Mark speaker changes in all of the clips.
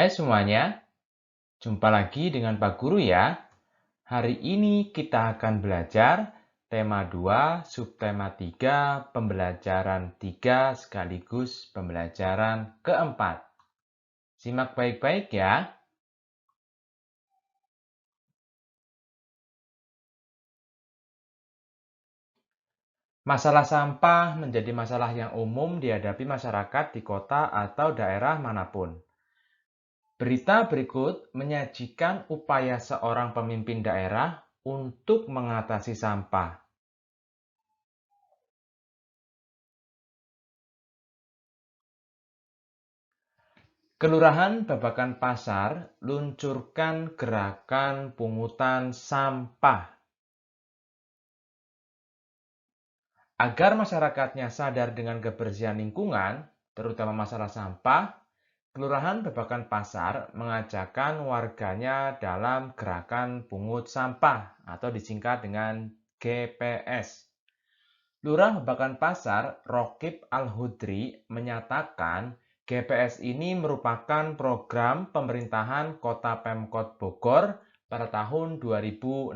Speaker 1: Hai semuanya, jumpa lagi dengan Pak Guru ya. Hari ini kita akan belajar tema 2, subtema 3, pembelajaran 3 sekaligus pembelajaran keempat. Simak baik-baik ya. Masalah sampah menjadi masalah yang umum dihadapi masyarakat di kota atau daerah manapun. Berita berikut menyajikan upaya seorang pemimpin daerah untuk mengatasi sampah. Kelurahan Babakan Pasar luncurkan gerakan pungutan sampah. Agar masyarakatnya sadar dengan kebersihan lingkungan, terutama masalah sampah, Kelurahan Babakan Pasar mengajakkan warganya dalam gerakan pungut sampah atau disingkat dengan GPS. Lurah Babakan Pasar, Rokib Al-Hudri, menyatakan GPS ini merupakan program pemerintahan Kota Pemkot Bogor pada tahun 2016.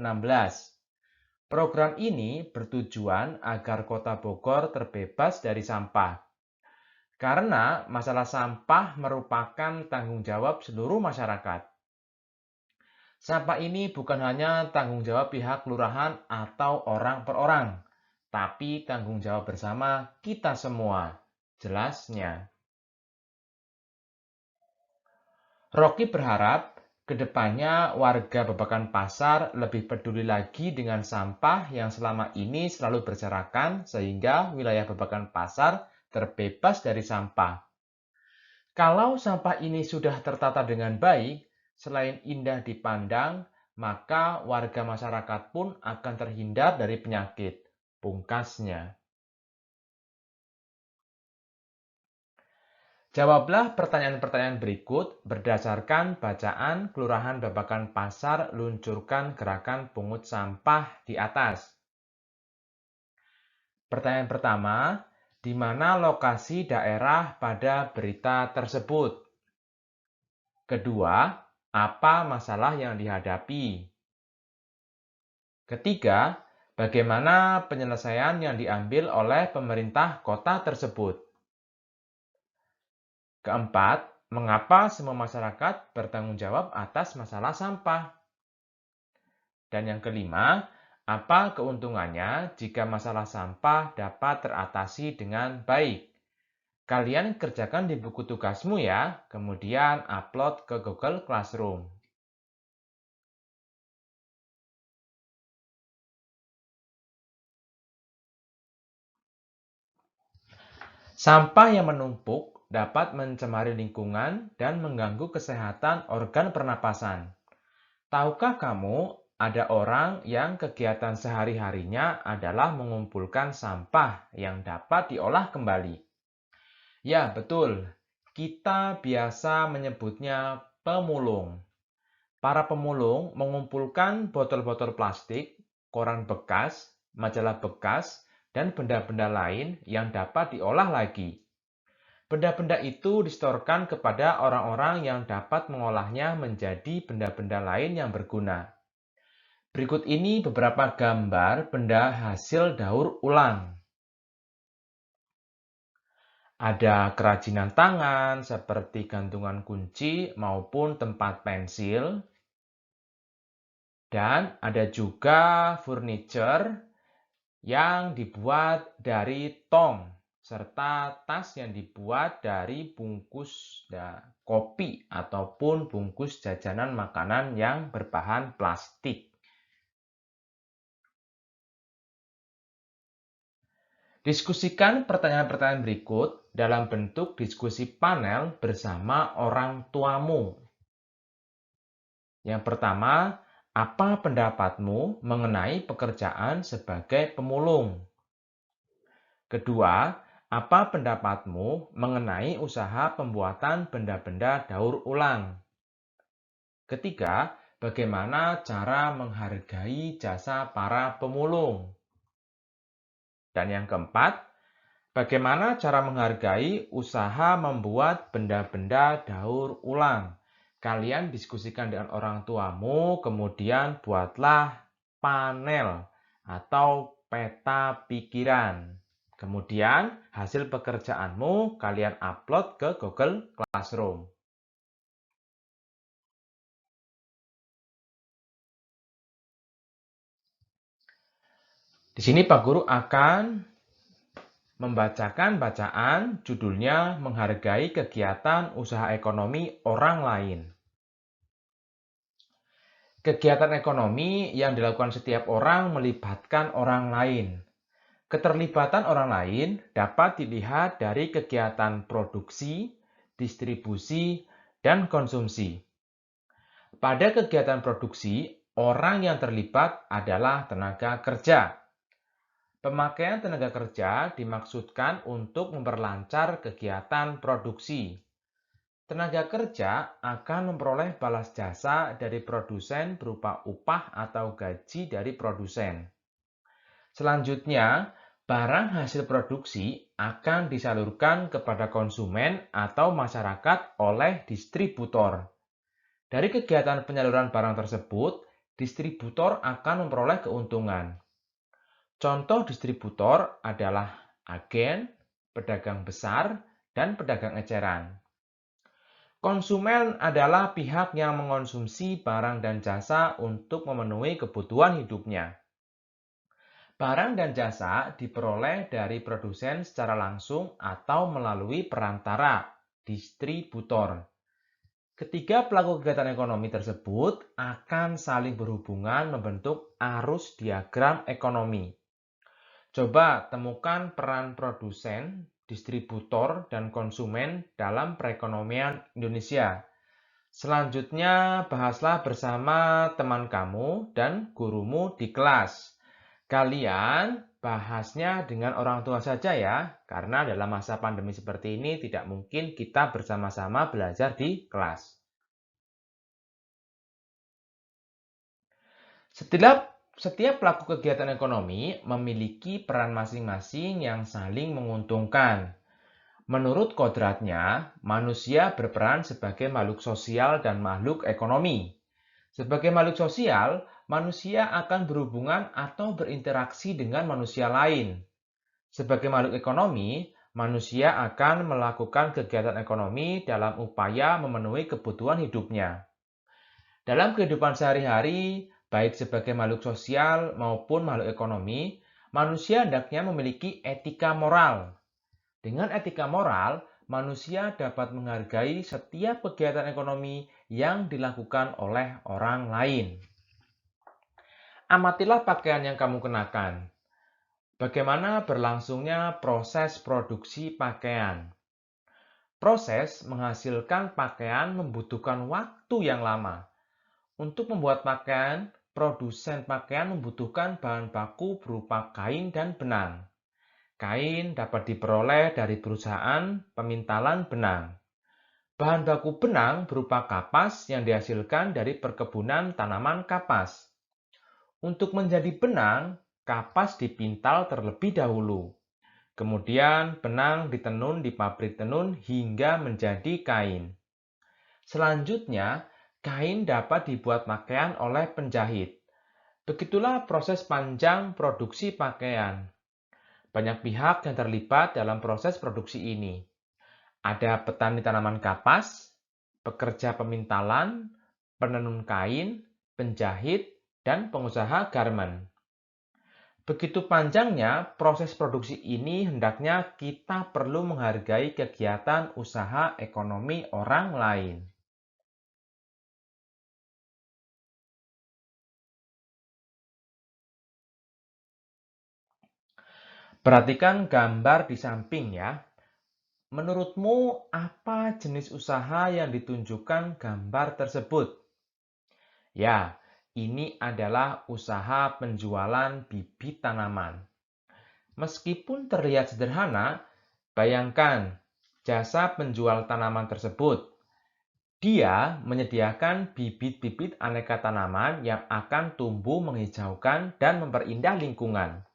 Speaker 1: Program ini bertujuan agar Kota Bogor terbebas dari sampah. Karena masalah sampah merupakan tanggung jawab seluruh masyarakat. Sampah ini bukan hanya tanggung jawab pihak kelurahan atau orang per orang, tapi tanggung jawab bersama kita semua. Jelasnya. Rocky berharap kedepannya warga Babakan Pasar lebih peduli lagi dengan sampah yang selama ini selalu berserakan sehingga wilayah Babakan Pasar terbebas dari sampah. Kalau sampah ini sudah tertata dengan baik, selain indah dipandang, maka warga masyarakat pun akan terhindar dari penyakit. Pungkasnya. Jawablah pertanyaan-pertanyaan berikut berdasarkan bacaan Kelurahan Babakan Pasar luncurkan gerakan pungut sampah di atas. Pertanyaan pertama, di mana lokasi daerah pada berita tersebut? Kedua, apa masalah yang dihadapi? Ketiga, bagaimana penyelesaian yang diambil oleh pemerintah kota tersebut? Keempat, mengapa semua masyarakat bertanggung jawab atas masalah sampah? Dan yang kelima, apa keuntungannya jika masalah sampah dapat teratasi dengan baik? Kalian kerjakan di buku tugasmu ya, kemudian upload ke Google Classroom. Sampah yang menumpuk dapat mencemari lingkungan dan mengganggu kesehatan organ pernapasan. Tahukah kamu, ada orang yang kegiatan sehari-harinya adalah mengumpulkan sampah yang dapat diolah kembali? Ya, betul. Kita biasa menyebutnya pemulung. Para pemulung mengumpulkan botol-botol plastik, koran bekas, majalah bekas, dan benda-benda lain yang dapat diolah lagi. Benda-benda itu disetorkan kepada orang-orang yang dapat mengolahnya menjadi benda-benda lain yang berguna. Berikut ini beberapa gambar benda hasil daur ulang. Ada kerajinan tangan seperti gantungan kunci maupun tempat pensil. Dan ada juga furniture yang dibuat dari tong, serta tas yang dibuat dari bungkus kopi ataupun bungkus jajanan makanan yang berbahan plastik. Diskusikan pertanyaan-pertanyaan berikut dalam bentuk diskusi panel bersama orang tuamu. Yang pertama, apa pendapatmu mengenai pekerjaan sebagai pemulung? Kedua, apa pendapatmu mengenai usaha pembuatan benda-benda daur ulang? Ketiga, bagaimana cara menghargai jasa para pemulung? Dan yang keempat, bagaimana cara menghargai usaha membuat benda-benda daur ulang? Kalian diskusikan dengan orang tuamu, kemudian buatlah panel atau peta pikiran. Kemudian hasil pekerjaanmu kalian upload ke Google Classroom. Di sini Pak Guru akan membacakan bacaan judulnya Menghargai Kegiatan Usaha Ekonomi Orang Lain. Kegiatan ekonomi yang dilakukan setiap orang melibatkan orang lain. Keterlibatan orang lain dapat dilihat dari kegiatan produksi, distribusi, dan konsumsi. Pada kegiatan produksi, orang yang terlibat adalah tenaga kerja. Pemakaian tenaga kerja dimaksudkan untuk memperlancar kegiatan produksi. Tenaga kerja akan memperoleh balas jasa dari produsen berupa upah atau gaji dari produsen. Selanjutnya, barang hasil produksi akan disalurkan kepada konsumen atau masyarakat oleh distributor. Dari kegiatan penyaluran barang tersebut, distributor akan memperoleh keuntungan. Contoh distributor adalah agen, pedagang besar, dan pedagang eceran. Konsumen adalah pihak yang mengonsumsi barang dan jasa untuk memenuhi kebutuhan hidupnya. Barang dan jasa diperoleh dari produsen secara langsung atau melalui perantara, distributor. Ketiga pelaku kegiatan ekonomi tersebut akan saling berhubungan membentuk arus diagram ekonomi. Coba temukan peran produsen, distributor, dan konsumen dalam perekonomian Indonesia. Selanjutnya, bahaslah bersama teman kamu dan gurumu di kelas. Kalian bahasnya dengan orang tua saja ya, karena dalam masa pandemi seperti ini tidak mungkin kita bersama-sama belajar di kelas. Setiap pelaku kegiatan ekonomi memiliki peran masing-masing yang saling menguntungkan. Menurut kodratnya, manusia berperan sebagai makhluk sosial dan makhluk ekonomi. Sebagai makhluk sosial, manusia akan berhubungan atau berinteraksi dengan manusia lain. Sebagai makhluk ekonomi, manusia akan melakukan kegiatan ekonomi dalam upaya memenuhi kebutuhan hidupnya. Dalam kehidupan sehari-hari, baik sebagai makhluk sosial maupun makhluk ekonomi, manusia hendaknya memiliki etika moral. Dengan etika moral, manusia dapat menghargai setiap kegiatan ekonomi yang dilakukan oleh orang lain. Amatilah pakaian yang kamu kenakan. Bagaimana berlangsungnya proses produksi pakaian? Proses menghasilkan pakaian membutuhkan waktu yang lama. Untuk membuat pakaian, produsen pakaian membutuhkan bahan baku berupa kain dan benang. Kain dapat diperoleh dari perusahaan pemintalan benang. Bahan baku benang berupa kapas yang dihasilkan dari perkebunan tanaman kapas. Untuk menjadi benang, kapas dipintal terlebih dahulu. Kemudian benang ditenun di pabrik tenun hingga menjadi kain. Selanjutnya, kain dapat dibuat pakaian oleh penjahit. Begitulah proses panjang produksi pakaian. Banyak pihak yang terlibat dalam proses produksi ini. Ada petani tanaman kapas, pekerja pemintalan, penenun kain, penjahit, dan pengusaha garmen. Begitu panjangnya proses produksi ini, hendaknya kita perlu menghargai kegiatan usaha ekonomi orang lain. Perhatikan gambar di samping ya. Menurutmu apa jenis usaha yang ditunjukkan gambar tersebut? Ya, ini adalah usaha penjualan bibit tanaman. Meskipun terlihat sederhana, bayangkan jasa penjual tanaman tersebut. Dia menyediakan bibit-bibit aneka tanaman yang akan tumbuh menghijaukan dan memperindah lingkungan.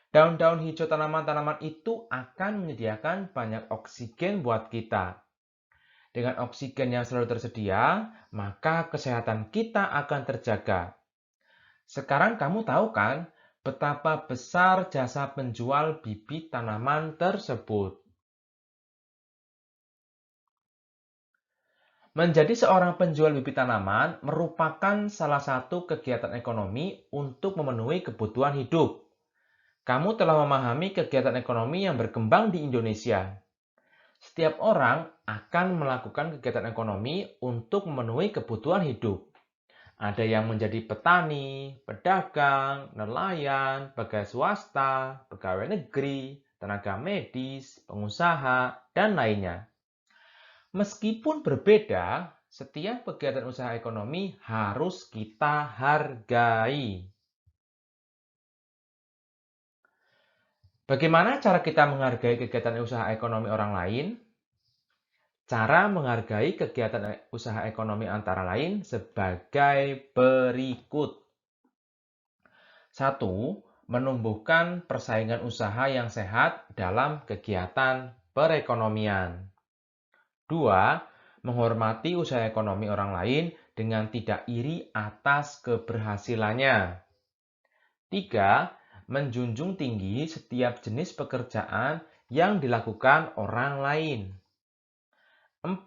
Speaker 1: Daun-daun hijau tanaman-tanaman itu akan menyediakan banyak oksigen buat kita. Dengan oksigen yang selalu tersedia, maka kesehatan kita akan terjaga. Sekarang kamu tahu kan betapa besar jasa penjual bibit tanaman tersebut. Menjadi seorang penjual bibit tanaman merupakan salah satu kegiatan ekonomi untuk memenuhi kebutuhan hidup. Kamu telah memahami kegiatan ekonomi yang berkembang di Indonesia. Setiap orang akan melakukan kegiatan ekonomi untuk memenuhi kebutuhan hidup. Ada yang menjadi petani, pedagang, nelayan, pegawai swasta, pegawai negeri, tenaga medis, pengusaha, dan lainnya. Meskipun berbeda, setiap kegiatan usaha ekonomi harus kita hargai. Bagaimana cara kita menghargai kegiatan usaha ekonomi orang lain? Cara menghargai kegiatan usaha ekonomi antara lain sebagai berikut. 1. Menumbuhkan persaingan usaha yang sehat dalam kegiatan perekonomian. 2. Menghormati usaha ekonomi orang lain dengan tidak iri atas keberhasilannya. 3. Menjunjung tinggi setiap jenis pekerjaan yang dilakukan orang lain. 4.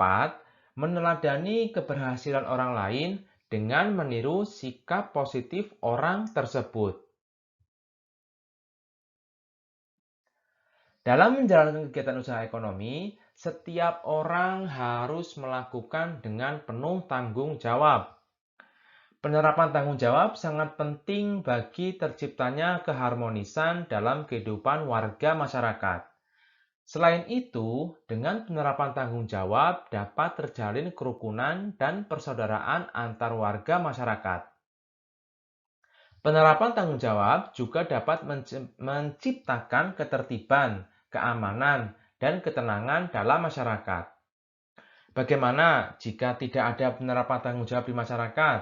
Speaker 1: Meneladani keberhasilan orang lain dengan meniru sikap positif orang tersebut. Dalam menjalankan kegiatan usaha ekonomi, setiap orang harus melakukan dengan penuh tanggung jawab. Penerapan tanggung jawab sangat penting bagi terciptanya keharmonisan dalam kehidupan warga masyarakat. Selain itu, dengan penerapan tanggung jawab dapat terjalin kerukunan dan persaudaraan antar warga masyarakat. Penerapan tanggung jawab juga dapat menciptakan ketertiban, keamanan, dan ketenangan dalam masyarakat. Bagaimana jika tidak ada penerapan tanggung jawab di masyarakat?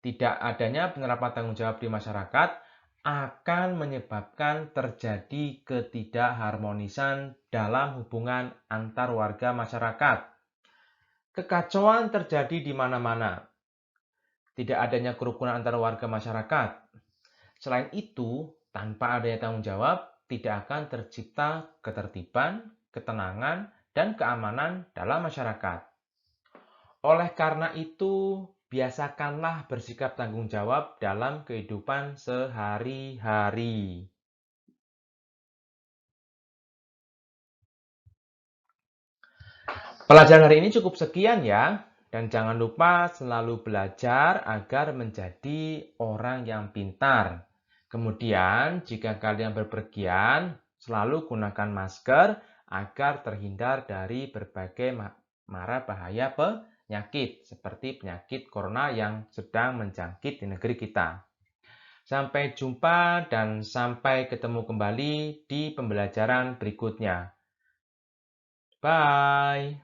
Speaker 1: Tidak adanya penerapan tanggung jawab di masyarakat akan menyebabkan terjadi ketidakharmonisan dalam hubungan antar warga masyarakat. Kekacauan terjadi di mana-mana. Tidak adanya kerukunan antar warga masyarakat. Selain itu, tanpa adanya tanggung jawab, tidak akan tercipta ketertiban, ketenangan, dan keamanan dalam masyarakat. Oleh karena itu, biasakanlah bersikap tanggung jawab dalam kehidupan sehari-hari. Pelajaran hari ini cukup sekian ya. Dan jangan lupa selalu belajar agar menjadi orang yang pintar. Kemudian, jika kalian berpergian, selalu gunakan masker agar terhindar dari berbagai mara bahaya penyakit, seperti penyakit corona yang sedang menjangkit di negeri kita. Sampai jumpa dan sampai ketemu kembali di pembelajaran berikutnya. Bye!